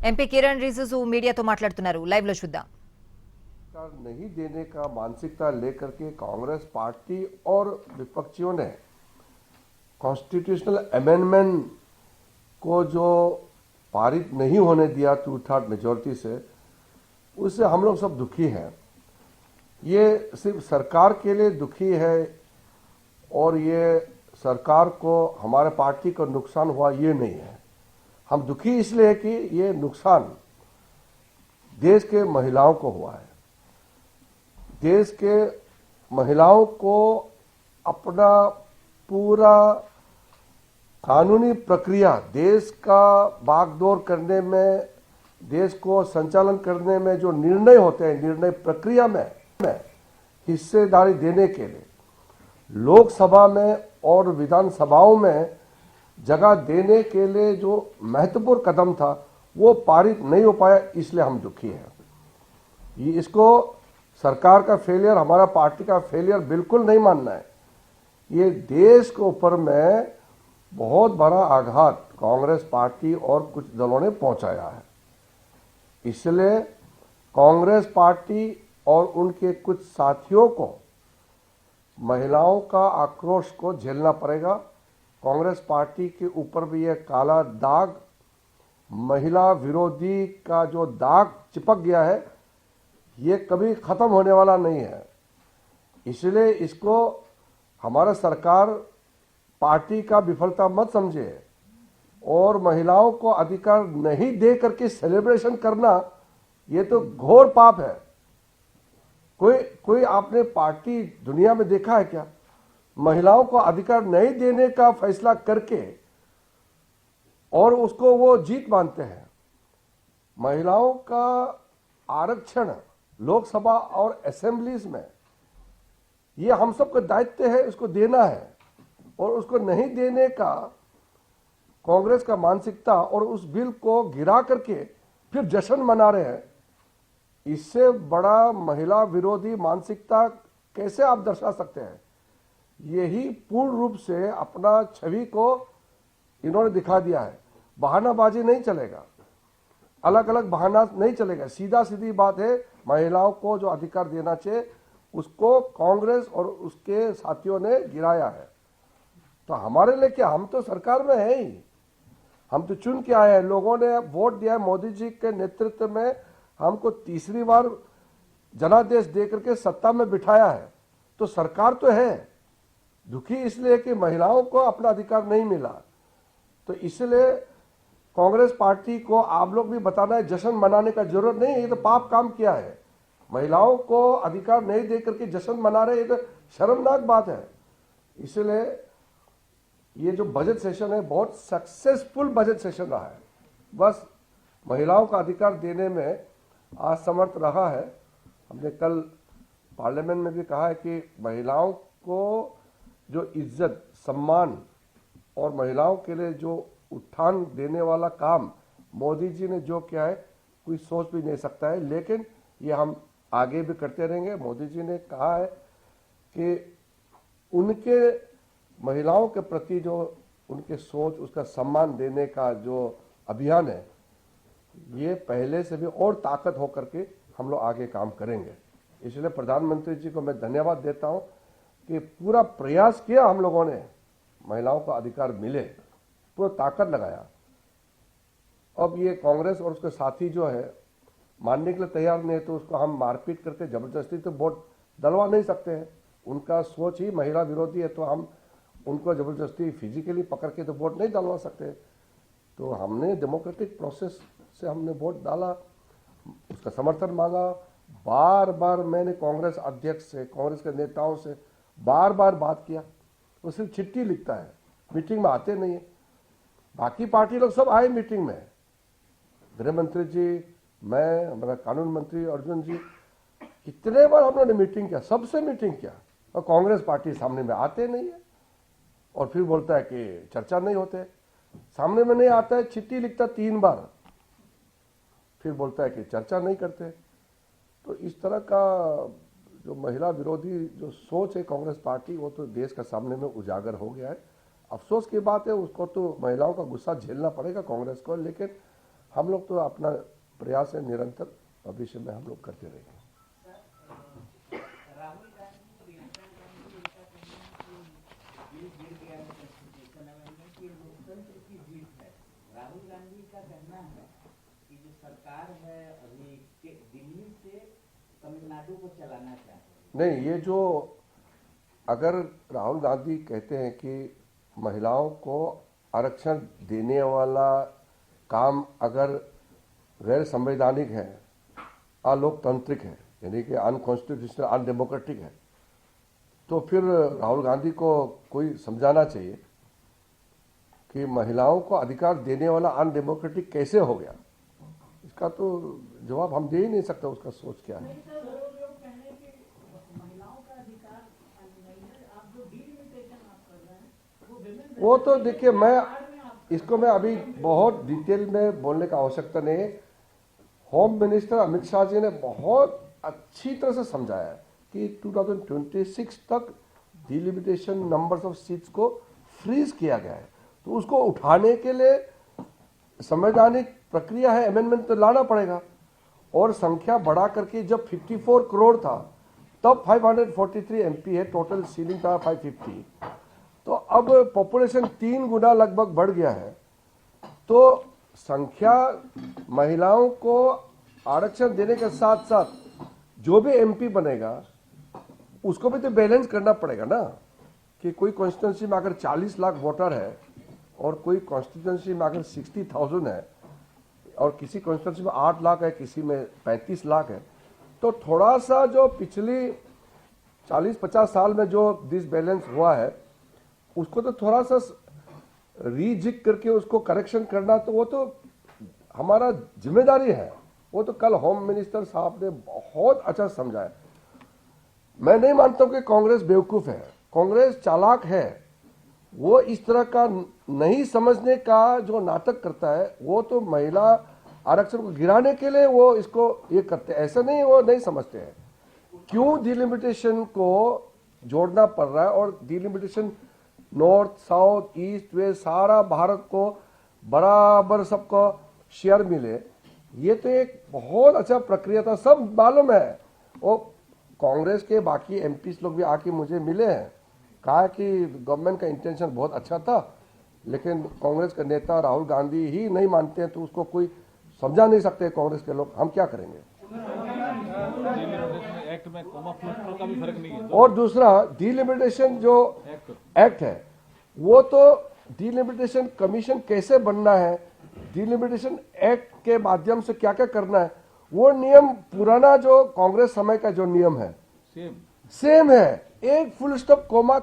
MP Kiran Rijiju మీడియాతో మాట్లాడుతున్నారు. Live లో చూద్దాం. नहीं देने का मानसिकता लेकर के कांग्रेस पार्टी और विपक्षियों ने कॉन्स्टिट्यूशनल अमेंडमेंट को जो पारित नहीं होने दिया 2/3 मेजोरिटी से, उससे हम लोग सब दुखी हैं। ये सिर्फ सरकार के लिए दुखी है और ये सरकार को हमारे पार्टी को नुकसान हुआ ये नहीं है। हम दुखी इसलिए है कि ये नुकसान देश के महिलाओं को हुआ है। देश के महिलाओं को अपना पूरा कानूनी प्रक्रिया, देश का बागडोर करने में, देश को संचालन करने में जो निर्णय होते हैं, निर्णय प्रक्रिया में हिस्सेदारी देने के लिए लोकसभा में और विधानसभाओं में जगह देने के लिए जो महत्वपूर्ण कदम था वो पारित नहीं हो पाया, इसलिए हम दुखी हैं। इसको सरकार का फेलियर, हमारा पार्टी का फेलियर बिल्कुल नहीं मानना है। ये देश के ऊपर में बहुत बड़ा आघात कांग्रेस पार्टी और कुछ दलों ने पहुंचाया है। इसलिए कांग्रेस पार्टी और उनके कुछ साथियों को महिलाओं का आक्रोश को झेलना पड़ेगा। कांग्रेस पार्टी के ऊपर भी यह काला दाग, महिला विरोधी का जो दाग चिपक गया है, ये कभी खत्म होने वाला नहीं है। इसलिए इसको हमारा सरकार पार्टी का विफलता मत समझे और महिलाओं को अधिकार नहीं दे करके सेलिब्रेशन करना ये तो घोर पाप है। कोई आपने पार्टी दुनिया में देखा है क्या? महिलाओं को अधिकार नहीं देने का फैसला करके और उसको वो जीत मानते हैं। महिलाओं का आरक्षण लोकसभा और असेंबलीज में ये हम सबका दायित्व है, उसको देना है। और उसको नहीं देने का कांग्रेस का मानसिकता और उस बिल को गिरा करके फिर जश्न मना रहे हैं, इससे बड़ा महिला विरोधी मानसिकता कैसे आप दर्शा सकते हैं? यही पूर्ण रूप से अपना छवि को इन्होंने दिखा दिया है। बहानाबाजी नहीं चलेगा, अलग अलग बहाना नहीं चलेगा। सीधा सीधी बात है, महिलाओं को जो अधिकार देना चाहिए उसको कांग्रेस और उसके साथियों ने गिराया है। तो हमारे लिए क्या, हम तो सरकार में है ही, हम तो चुन के आए हैं। लोगों ने वोट दिया है, मोदी जी के नेतृत्व में हमको तीसरी बार जनादेश देकर के सत्ता में बिठाया है। तो सरकार तो है, दुखी इसलिए कि महिलाओं को अपना अधिकार नहीं मिला। तो इसलिए कांग्रेस पार्टी को आप लोग भी बताना है, जश्न मनाने का जरूरत नहीं है। ये तो पाप काम किया है, महिलाओं को अधिकार नहीं देकर के जश्न मना रहे, ये तो शर्मनाक बात है। इसलिए ये जो बजट सेशन है बहुत सक्सेसफुल बजट सेशन रहा है। बस महिलाओं का अधिकार देने में असमर्थ रहा है। हमने कल पार्लियामेंट में भी कहा है कि महिलाओं को जो इज्जत, सम्मान और महिलाओं के लिए जो उत्थान देने वाला काम मोदी जी ने जो किया है कोई सोच भी नहीं सकता है। लेकिन ये हम आगे भी करते रहेंगे। मोदी जी ने कहा है कि उनके महिलाओं के प्रति जो उनके सोच, उसका सम्मान देने का जो अभियान है, ये पहले से भी और ताकत होकर के हम लोग आगे काम करेंगे। इसलिए प्रधानमंत्री जी को मैं धन्यवाद देता हूं कि पूरा प्रयास किया हम लोगों ने, महिलाओं को अधिकार मिले, पूरा ताकत लगाया। अब ये कांग्रेस और उसके साथी जो है मानने के लिए तैयार नहीं है, तो उसको हम मारपीट करके जबरदस्ती तो वोट डलवा नहीं सकते हैं। उनका सोच ही महिला विरोधी है, तो हम उनको जबरदस्ती फिजिकली पकड़ के तो वोट नहीं डलवा सकते। तो हमने डेमोक्रेटिक प्रोसेस से हमने वोट डाला, उसका समर्थन मांगा। बार बार मैंने कांग्रेस अध्यक्ष से, कांग्रेस के नेताओं से बार बार बात किया। वो सिर्फ चिट्ठी लिखता है, मीटिंग में आते नहीं है। बाकी पार्टी लोग सब आए मीटिंग में, गृह मंत्री जी, मैं, हमारा कानून मंत्री अर्जुन जी, कितने बार हम लोगों ने मीटिंग किया, सबसे मीटिंग किया, और कांग्रेस पार्टी सामने में आते नहीं है। और फिर बोलता है कि चर्चा नहीं होते, सामने में नहीं आता है, चिट्ठी लिखता 3 बार, फिर बोलता है कि चर्चा नहीं करते। तो इस तरह का जो महिला विरोधी जो सोच है कांग्रेस पार्टी, वो तो देश का सामने में उजागर हो गया है। अफसोस की बात है, उसको तो महिलाओं का गुस्सा झेलना पड़ेगा कांग्रेस को। लेकिन हम लोग तो अपना प्रयास है निरंतर भविष्य में हम लोग करते रहेंगे। राहुल गांधी प्रियंका गांधी उनका कहना है कि बिल गिर गया है कॉन्स्टिट्यूशन अमेंडमेंट की लोकतंत्र की जीत है। राहुल गांधी का कहना है कि जो सरकार है अभी के दिल्ली से तमिलनाडु को चलाना चाहते हैं। नहीं, ये जो अगर राहुल गांधी कहते हैं कि महिलाओं को आरक्षण देने वाला काम अगर गैर संवैधानिक है, अलोकतांत्रिक है, यानी कि अनकॉन्स्टिट्यूशनल, अनडेमोक्रेटिक है, तो फिर राहुल गांधी को कोई समझाना चाहिए कि महिलाओं को अधिकार देने वाला अनडेमोक्रेटिक कैसे हो गया। इसका तो जवाब हम दे ही नहीं सकते, उसका सोच क्या है। वो तो देखिए, मैं अभी बहुत डिटेल में बोलने का आवश्यकता नहीं है। होम मिनिस्टर अमित शाह जी ने बहुत अच्छी तरह से समझाया है कि 2026 तक डिलिमिटेशन नंबर्स ऑफ सीट्स को फ्रीज किया गया है, तो उसको उठाने के लिए संवैधानिक प्रक्रिया है, अमेंडमेंट तो लाना पड़ेगा। और संख्या बढ़ा करके जब 54 करोड़ था तब 543 एमपी है, टोटल सीलिंग था 550, तो अब पॉपुलेशन 3 गुना लगभग बढ़ गया है। तो संख्या महिलाओं को आरक्षण देने के साथ साथ जो भी एमपी बनेगा उसको भी तो बैलेंस करना पड़ेगा ना, कि कोई कॉन्स्टिट्यूंसी में अगर 40 लाख वोटर है और कोई कॉन्स्टिट्यूंसी में अगर 60,000 है और किसी कॉन्स्टिट्यूंसी में 8 लाख है, किसी में 35 लाख है, तो थोड़ा सा जो पिछली 40-50 साल में जो डिसबैलेंस हुआ है उसको तो थोड़ा सा रीजिक करके उसको करेक्शन करना, तो वो तो हमारा जिम्मेदारी है। वो तो कल होम मिनिस्टर साहब ने बहुत अच्छा समझाया। मैं नहीं मानता हूं कि कांग्रेस बेवकूफ है, कांग्रेस चालाक है। वो इस तरह का नहीं समझने का जो नाटक करता है, वो तो महिला आरक्षण को गिराने के लिए वो इसको ये करते हैं। ऐसा नहीं, वो नहीं समझते हैं क्यों डिलिमिटेशन को जोड़ना पड़ रहा है, और delimitation north, south, east, west सारा भारत को बराबर सबको शेयर मिले, ये तो एक बहुत अच्छा प्रक्रिया था, सब मालूम है। वो कांग्रेस के बाकी एमपी लोग भी आके मुझे मिले हैं, कहा कि गवर्नमेंट का इंटेंशन बहुत अच्छा था, लेकिन कांग्रेस के नेता राहुल गांधी ही नहीं मानते हैं, तो उसको कोई समझा नहीं सकते कांग्रेस के लोग। हम क्या करेंगे? एक्ट में कॉमा फ्लोटर का भी फर्क नहीं है। और दूसरा, डिलिमिटेशन जो एक्ट है, वो तो डिलिमिटेशन कमीशन कैसे बनना है, डिलिमिटेशन एक्ट के माध्यम से क्या क्या करना है, वो नियम पुराना जो कांग्रेस समय का जो नियम है सेम है। एक फुल स्टॉप कोमा